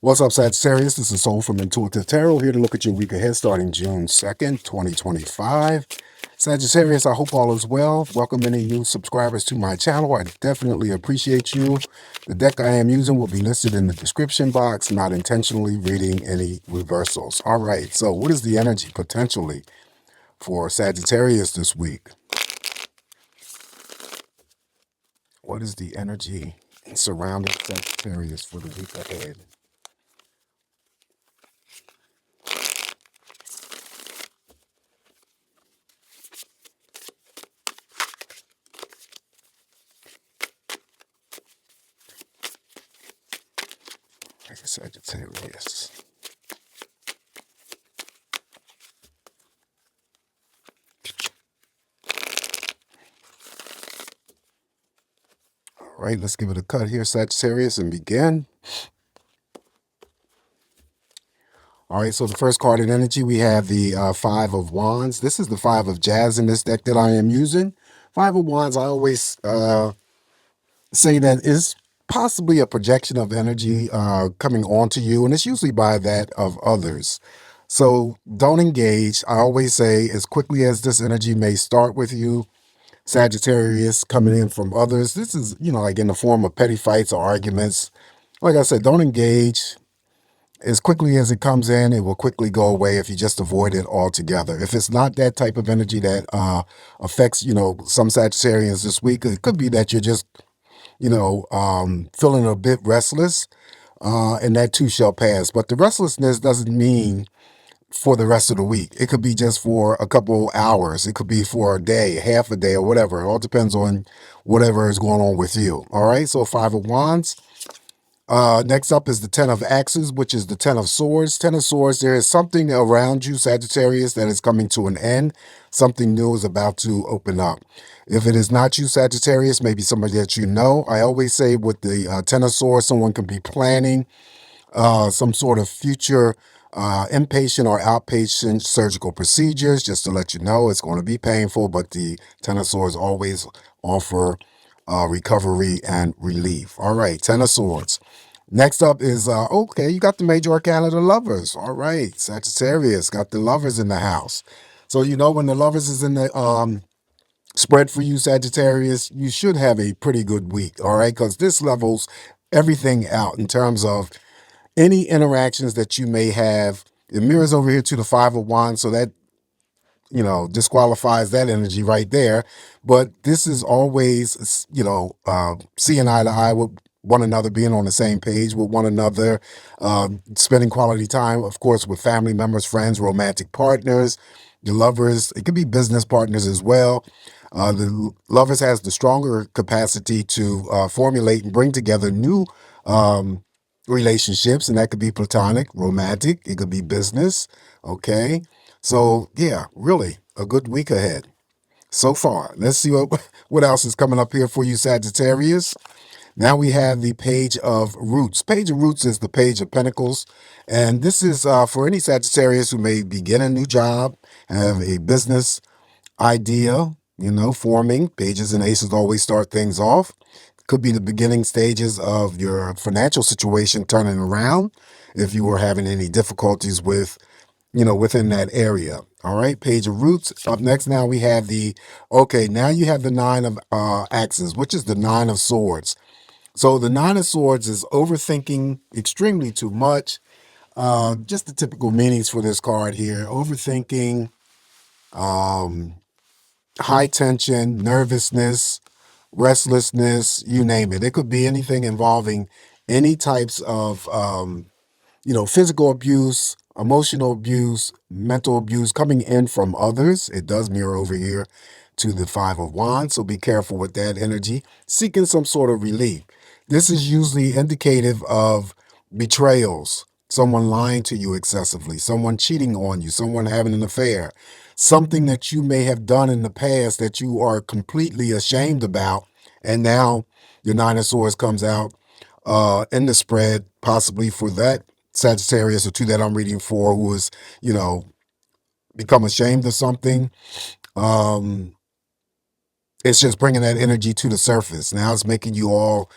What's up, Sagittarius? This is Soul from Intuitive Tarot, here to look at your week ahead starting June 2nd, 2025. Sagittarius, I hope all is well. Welcome any new subscribers to my channel. I definitely appreciate you. The deck I am using will be listed in the description box, not intentionally reading any reversals. All right, so what is the energy potentially for Sagittarius this week? What is the energy surrounding Sagittarius for the week ahead? Sagittarius. All right, let's give it a cut here, Sagittarius, and begin. All right, so the first card in energy, we have the Five of Wands. This is the Five of Jazz in this deck that I am using. Five of Wands, I always say that is possibly a projection of energy coming onto you, and it's usually by that of others. So don't engage. I always say, as quickly as this energy may start with you, Sagittarius, coming in from others, this is, like in the form of petty fights or arguments. Like I said, don't engage. As quickly as it comes in, it will quickly go away if you just avoid it altogether. If it's not that type of energy that affects, some Sagittarians this week, it could be that you're just, feeling a bit restless, and that too shall pass. But the restlessness doesn't mean for the rest of the week. It could be just for a couple hours. It could be for a day, half a day, or whatever. It all depends on whatever is going on with you. All right, so Five of Wands. Next up is the Ten of Axes, which is the Ten of Swords. Ten of Swords, there is something around you, Sagittarius, that is coming to an end. Something new is about to open up. If it is not you, Sagittarius, maybe somebody that you know. I always say with the Ten of Swords, someone can be planning some sort of future inpatient or outpatient surgical procedures. Just to let you know, it's going to be painful, but the Ten of Swords always offer recovery and relief. All right, Ten of Swords. Next up is, okay, you got the major arcana, the Lovers. All right, Sagittarius got the Lovers in the house. So, when the Lovers is in the spread for you, Sagittarius, you should have a pretty good week, all right? Because this levels everything out in terms of any interactions that you may have. It mirrors over here to the Five of Wands, so that disqualifies that energy right there. But this is always, seeing eye to eye with one another, being on the same page with one another, spending quality time, of course, with family members, friends, romantic partners, your lovers. It could be business partners as well. The Lovers has the stronger capacity to formulate and bring together new relationships, and that could be platonic, romantic, it could be business. Okay, so yeah, really a good week ahead so far. Let's see what else is coming up here for you, Sagittarius. Now we have the Page of Roots. Page of Roots is the Page of Pentacles, and this is for any Sagittarius who may begin a new job, have a business idea, forming. Pages and aces always start things off. Could be the beginning stages of your financial situation turning around if you were having any difficulties with, within that area. All right, Page of Roots. Up next, now we have now you have the Nine of Axes, which is the Nine of Swords. So the Nine of Swords is overthinking extremely too much. Just the typical meanings for this card here: overthinking, high tension, nervousness, restlessness, you name it. It could be anything involving any types of, physical abuse, emotional abuse, mental abuse coming in from others. It does mirror over here to the Five of Wands, so be careful with that energy. Seeking some sort of relief. This is usually indicative of betrayals, someone lying to you excessively, someone cheating on you, someone having an affair, something that you may have done in the past that you are completely ashamed about, and now your Nine of Swords comes out in the spread, possibly for that Sagittarius or two that I'm reading for, who is, become ashamed of something. It's just bringing that energy to the surface. Now it's making you all,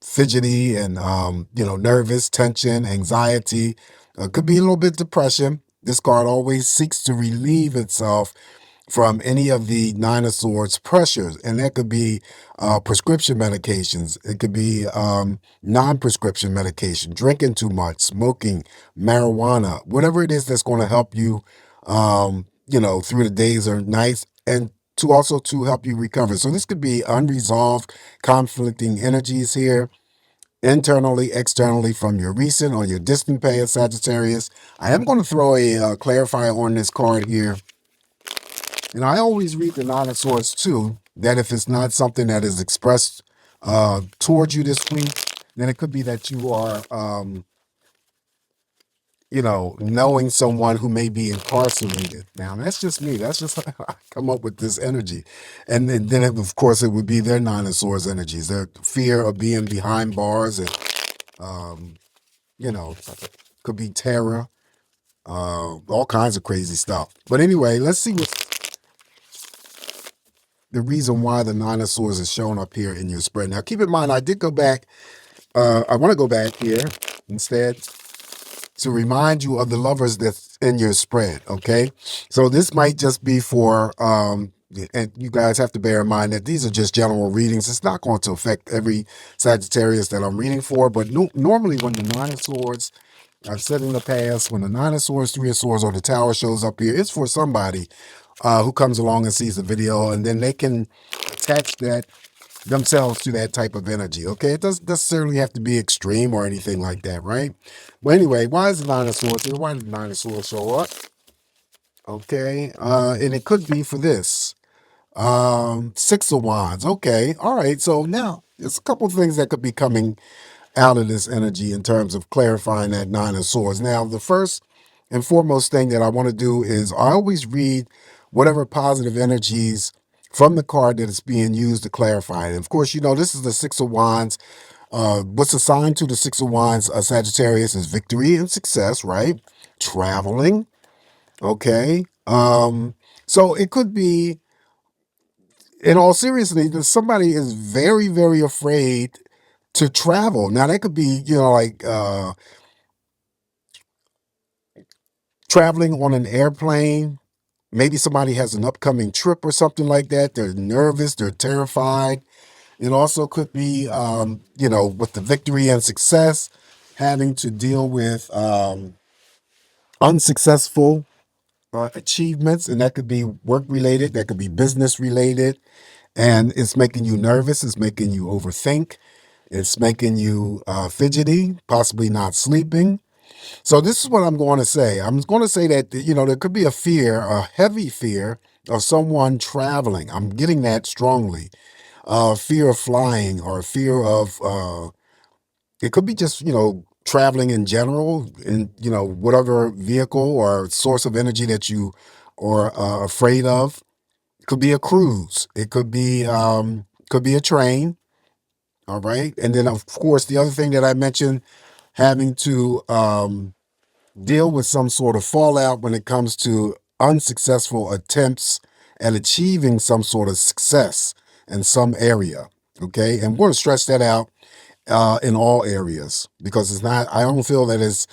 fidgety and, nervous, tension, anxiety. Could be a little bit depression. This card always seeks to relieve itself from any of the Nine of Swords pressures. And that could be prescription medications. It could be non-prescription medication, drinking too much, smoking, marijuana, whatever it is that's going to help you, through the days or nights, and to also to help you recover. So this could be unresolved, conflicting energies here, internally, externally, from your recent or your distant past, Sagittarius. I am going to throw a clarifier on this card here. And I always read the Nine of Swords too, that if it's not something that is expressed towards you this week, then it could be that you are, knowing someone who may be incarcerated. Now, that's just me. That's just how I come up with this energy. And then of course, it would be their Nine of Swords energies, their fear of being behind bars, and, you know, could be terror, all kinds of crazy stuff. But anyway, let's see what the reason why the Nine of Swords is shown up here in your spread. Now, keep in mind, I did go back. I want to go back here instead to remind you of the lovers that's in your spread, okay? So this might just be for, and you guys have to bear in mind that these are just general readings. It's not going to affect every Sagittarius that I'm reading for, but normally when the Nine of Swords, I've said in the past, when the Nine of Swords, Three of Swords, or the Tower shows up here, it's for somebody who comes along and sees the video, and then they can attach that themselves to that type of energy. Okay, it doesn't necessarily have to be extreme or anything like that, right? But anyway, why is the Nine of Swords here? Why did the Nine of Swords show up? Okay, and it could be for this. Six of Wands. Okay, all right. So now there's a couple of things that could be coming out of this energy in terms of clarifying that Nine of Swords. Now, the first and foremost thing that I want to do is I always read whatever positive energies from the card that is being used to clarify it. And of course, this is the Six of Wands. What's assigned to the Six of Wands, Sagittarius, is victory and success, right? Traveling. Okay. So it could be, in all seriousness, that somebody is very, very afraid to travel. Now, that could be, like traveling on an airplane. Maybe somebody has an upcoming trip or something like that. They're nervous, they're terrified. It also could be, with the victory and success, having to deal with unsuccessful achievements, and that could be work related, that could be business related, and it's making you nervous, it's making you overthink, it's making you fidgety, possibly not sleeping. So this is what I'm going to say. I'm going to say that, there could be a fear, a heavy fear of someone traveling. I'm getting that strongly. Fear of flying, or fear of, it could be just, traveling in general, in, whatever vehicle or source of energy that you are afraid of. It could be a cruise. It could be a train. All right. And then, of course, the other thing that I mentioned, having to deal with some sort of fallout when it comes to unsuccessful attempts at achieving some sort of success in some area. Okay. And we're going to stretch that out in all areas, because I don't feel that it's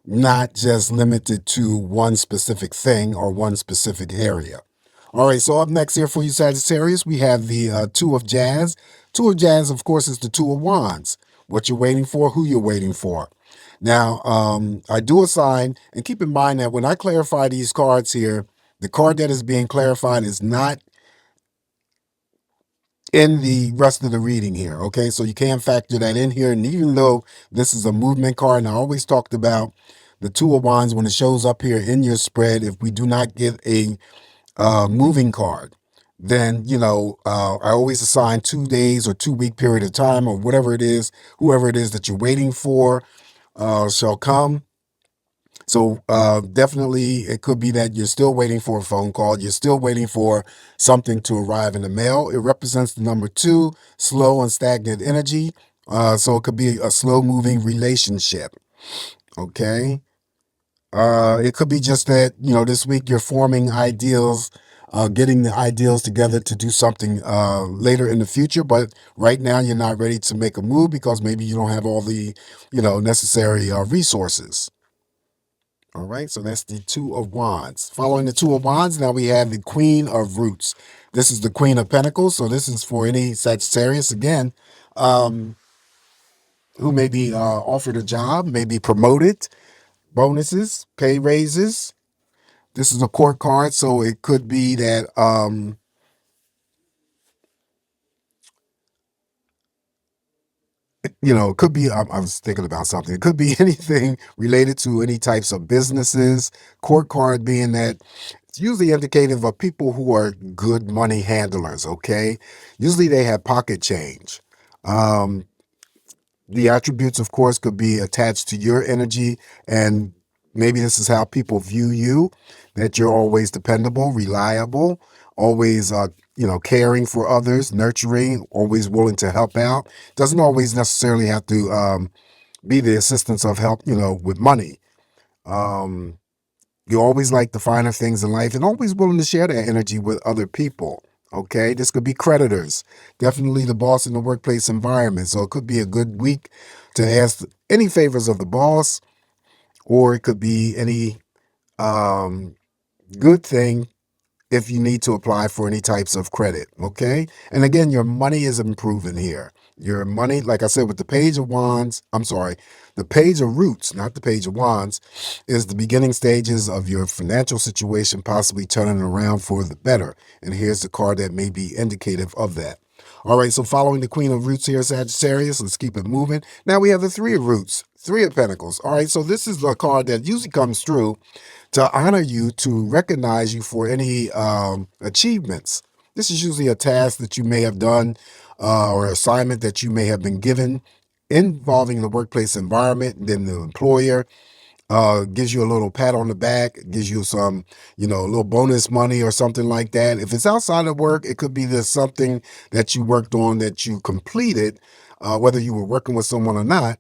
not just limited to one specific thing or one specific area. All right, so up next here for you, Sagittarius, we have the Two of Jazz. Two of Jazz, of course, is the Two of Wands. What you're waiting for, who you're waiting for. Now, I do assign, and keep in mind that when I clarify these cards here, the card that is being clarified is not in the rest of the reading here, okay? So you can factor that in here. And even though this is a movement card, and I always talked about the Two of Wands when it shows up here in your spread, if we do not get a moving card, then, I always assign 2 days or 2 week period of time, or whatever it is, whoever it is that you're waiting for shall come. So definitely it could be that you're still waiting for a phone call. You're still waiting for something to arrive in the mail. It represents the number 2, slow and stagnant energy. So it could be a slow moving relationship. Okay. It could be just that, this week you're forming ideals getting the ideals together to do something later in the future. But right now, you're not ready to make a move because maybe you don't have all the, necessary resources. All right, so that's the Two of Wands. Following the Two of Wands, now we have the Queen of Roots. This is the Queen of Pentacles, so this is for any Sagittarius, again, um, who may be offered a job, may be promoted, bonuses, pay raises. This is a court card, so it could be that, it could be, I was thinking about something. It could be anything related to any types of businesses. Court card being that it's usually indicative of people who are good money handlers, okay? Usually they have pocket change. Um, the attributes, of course, could be attached to your energy, and maybe this is how people view you, that you're always dependable, reliable, always, caring for others, nurturing, always willing to help out. Doesn't always necessarily have to be the assistance of help, with money. Um, you always like the finer things in life and always willing to share that energy with other people. Okay, this could be creditors, definitely the boss in the workplace environment. So it could be a good week to ask any favors of the boss, or it could be any um, good thing if you need to apply for any types of credit. Okay. And again, your money is improving here. Your money, like I said, with the Page of Wands, I'm sorry, the Page of Roots, not the Page of Wands, is the beginning stages of your financial situation possibly turning around for the better. And here's the card that may be indicative of that. All right, so following the Queen of Roots here, Sagittarius, let's keep it moving. Now we have the Three of Roots, Three of Pentacles. All right, so this is a card that usually comes through to honor you, to recognize you for any achievements. This is usually a task that you may have done or assignment that you may have been given involving the workplace environment. Then the employer gives you a little pat on the back, gives you some, a little bonus money or something like that. If it's outside of work, it could be there's something that you worked on that you completed, whether you were working with someone or not.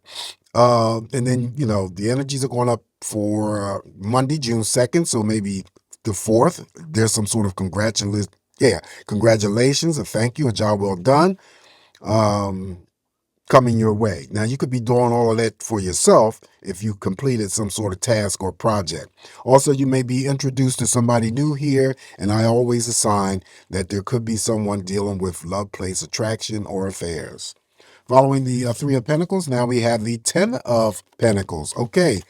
And then, the energies are going up for Monday, June 2nd. So maybe the 4th, there's some sort of congratulations, a thank you, a job well done, um, coming your way. Now, you could be doing all of that for yourself if you completed some sort of task or project. Also, you may be introduced to somebody new here. And I always assign that there could be someone dealing with love, place, attraction, or affairs. Following the Three of Pentacles, now we have the Ten of Pentacles. Okay,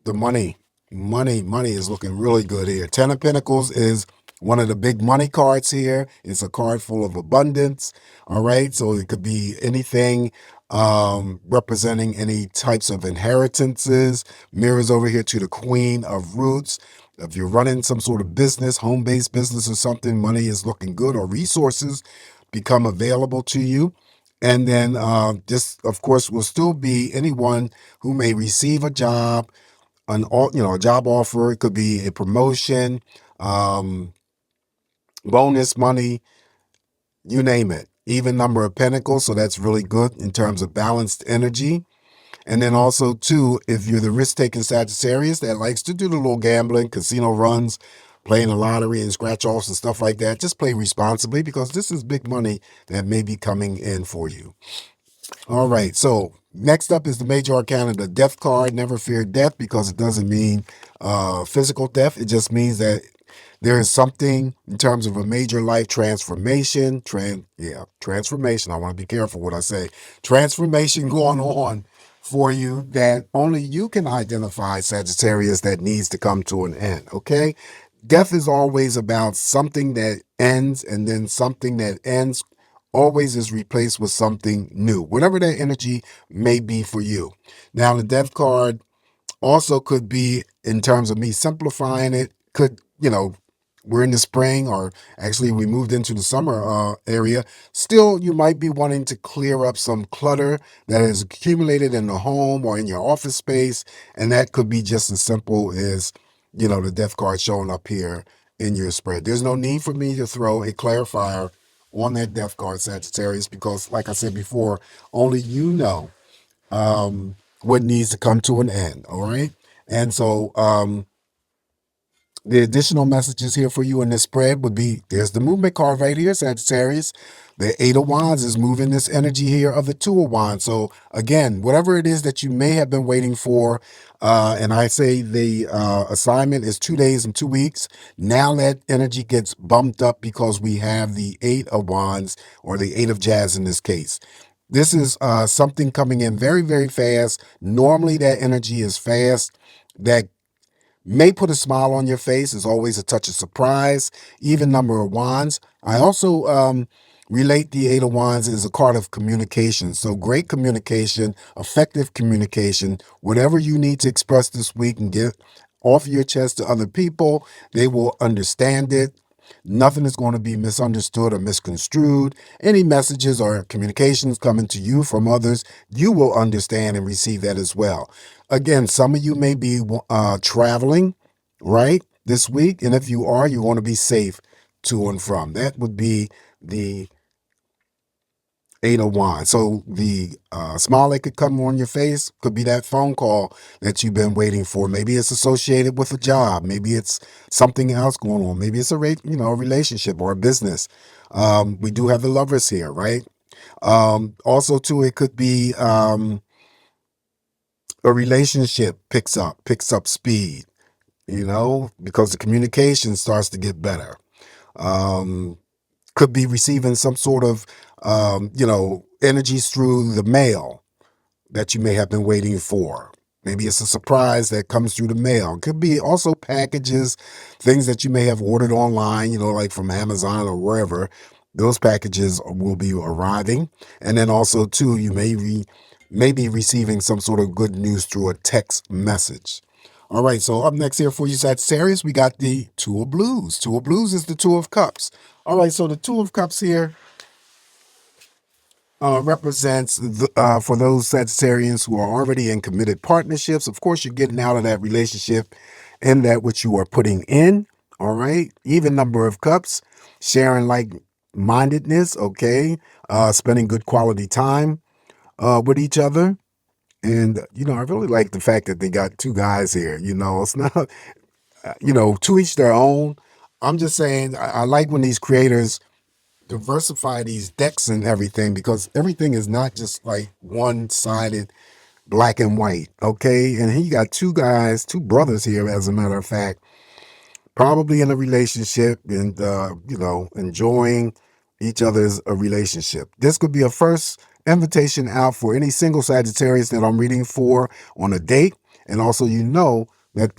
the money is looking really good here. Ten of Pentacles is one of the big money cards here. It's a card full of abundance. All right, so it could be anything representing any types of inheritances. Mirrors over here to the Queen of Roots. If you're running some sort of business, home-based business or something, money is looking good, or resources become available to you. And then this, of course, will still be anyone who may receive a job, a job offer. It could be a promotion, um, bonus money, you name it. Even number of pentacles, so that's really good in terms of balanced energy. And then also, too, if you're the risk-taking Sagittarius that likes to do the little gambling, casino runs, playing the lottery and scratch-offs and stuff like that, just play responsibly because this is big money that may be coming in for you. All right, so next up is the Major Arcana, the Death card. Never fear death because it doesn't mean physical death. It just means that there is something in terms of a major life transformation. Transformation. I want to be careful what I say. Transformation going on for you that only you can identify, Sagittarius, that needs to come to an end, okay? Death is always about something that ends, and then something that ends always is replaced with something new, whatever that energy may be for you. Now, the Death card also could be, in terms of me simplifying it, could, we're in the spring, or actually we moved into the summer area. Still, you might be wanting to clear up some clutter that has accumulated in the home or in your office space. And that could be just as simple as, the Death card showing up here in your spread. There's no need for me to throw a clarifier on that Death card, Sagittarius, because like I said before, only you know what needs to come to an end. All right. And so, The additional messages here for you in this spread would be, there's the movement card right here, Sagittarius. The Eight of Wands is moving this energy here of the Two of Wands. So again, whatever it is that you may have been waiting for, and I say the assignment is 2 days and 2 weeks. Now that energy gets bumped up because we have the Eight of Wands, or the Eight of Jazz in this case. This is something coming in very, very fast. Normally that energy is fast. That may put a smile on your face. Is always a touch of surprise. Even number of wands. I also relate the Eight of Wands as a card of communication. So great communication, effective communication, whatever you need to express this week and get off your chest to other people, they will understand it. Nothing is going to be misunderstood or misconstrued. Any messages or communications coming to you from others, you will understand and receive that as well. Again, some of you may be traveling, right, this week. And if you are, you want to be safe to and from. That would be the Eight of Wands. So the smile that could come on your face could be that phone call that you've been waiting for. Maybe it's associated with a job. Maybe it's something else going on. Maybe it's a relationship or a business. We do have the Lovers here, right? Also, too, it could be a relationship picks up speed. Because the communication starts to get better. Could be receiving some sort of energies through the mail that you may have been waiting for. Maybe it's a surprise that comes through the mail. Could be also packages, things that you may have ordered online, like from Amazon or wherever. Those packages will be arriving. And then also, too, you may be receiving some sort of good news through a text message. All right, so up next here for you, Sagittarius, we got the Two of Blues. Two of Blues is the Two of Cups. All right, so the Two of Cups here represents for those Sagittarians who are already in committed partnerships. Of course, you're getting out of that relationship and that which you are putting in. All right, even number of cups, sharing like-mindedness. Okay, spending good quality time with each other. And I really like the fact that they got two guys here. It's not to each their own. I'm just saying I like when these creators diversify these decks and everything, because everything is not just like one-sided black and white. Okay, and he got two guys, two brothers here, as a matter of fact, probably in a relationship and enjoying each other's relationship. This could be a first invitation out for any single Sagittarius that I'm reading for on a date. And also that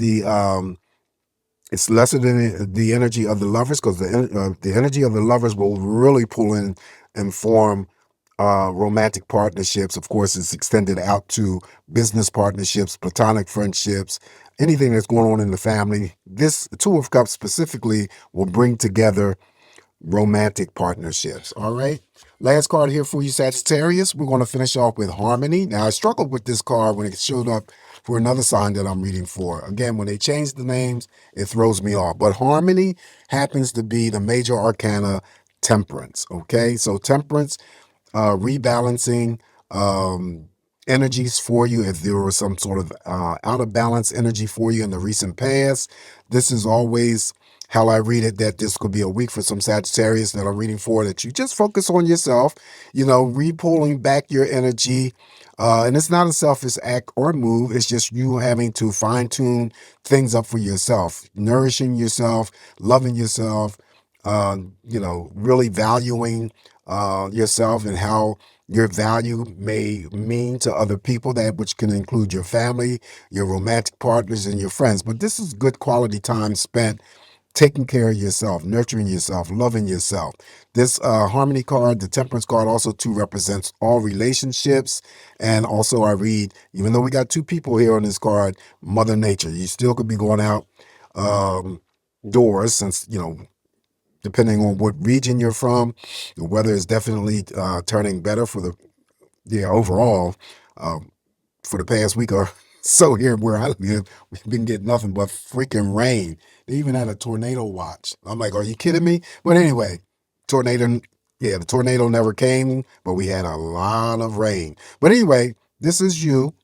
it's lesser than the energy of the Lovers, because the energy of the Lovers will really pull in and form romantic partnerships. Of course, it's extended out to business partnerships, platonic friendships, anything that's going on in the family. This Two of Cups specifically will bring together romantic partnerships. All right. Last card here for you, Sagittarius. We're going to finish off with Harmony. Now, I struggled with this card when it showed up for another sign that I'm reading for. Again, when they change the names, it throws me off. But Harmony happens to be the major arcana Temperance. Okay. So Temperance, rebalancing energies for you. If there was some sort of out of balance energy for you in the recent past, this is always how I read it, that this could be a week for some Sagittarius that I'm reading for, that you just focus on yourself, re-pulling back your energy. And it's not a selfish act or move. It's just you having to fine tune things up for yourself, nourishing yourself, loving yourself, really valuing yourself and how your value may mean to other people, that which can include your family, your romantic partners, and your friends. But this is good quality time spent taking care of yourself, nurturing yourself, loving yourself. This Harmony card, the Temperance card, also too represents all relationships. And also I read, even though we got two people here on this card, Mother Nature. You still could be going out doors, since, depending on what region you're from, the weather is definitely turning better for overall. For the past week or so here where I live, we've been getting nothing but freaking rain. They even had a tornado watch. I'm like, are you kidding me? But anyway, the tornado never came, but we had a lot of rain. But anyway, this is you,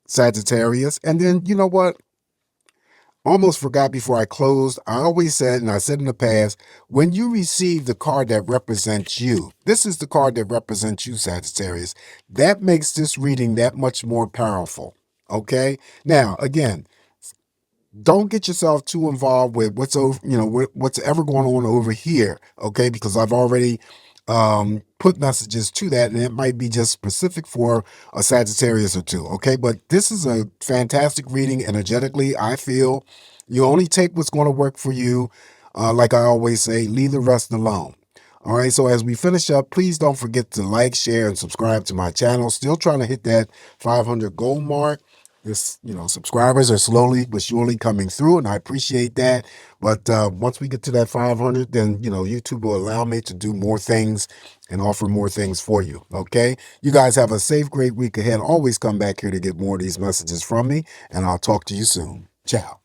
Sagittarius. And then, you know what? almost forgot before I closed. I always said, and I said in the past, when you receive the card that represents you, this is the card that represents you, Sagittarius. That makes this reading that much more powerful. Okay. Now, again, don't get yourself too involved with what's over, what's ever going on over here. Okay. Because I've already put messages to that, and it might be just specific for a Sagittarius or two. Okay. But this is a fantastic reading energetically. I feel you only take what's going to work for you. Like I always say, leave the rest alone. All right. So as we finish up, please don't forget to like, share, and subscribe to my channel. Still trying to hit that 500 goal mark. This, subscribers are slowly but surely coming through, and I appreciate that. But once we get to that 500, then, YouTube will allow me to do more things and offer more things for you. Okay. You guys have a safe, great week ahead. Always come back here to get more of these messages from me, and I'll talk to you soon. Ciao.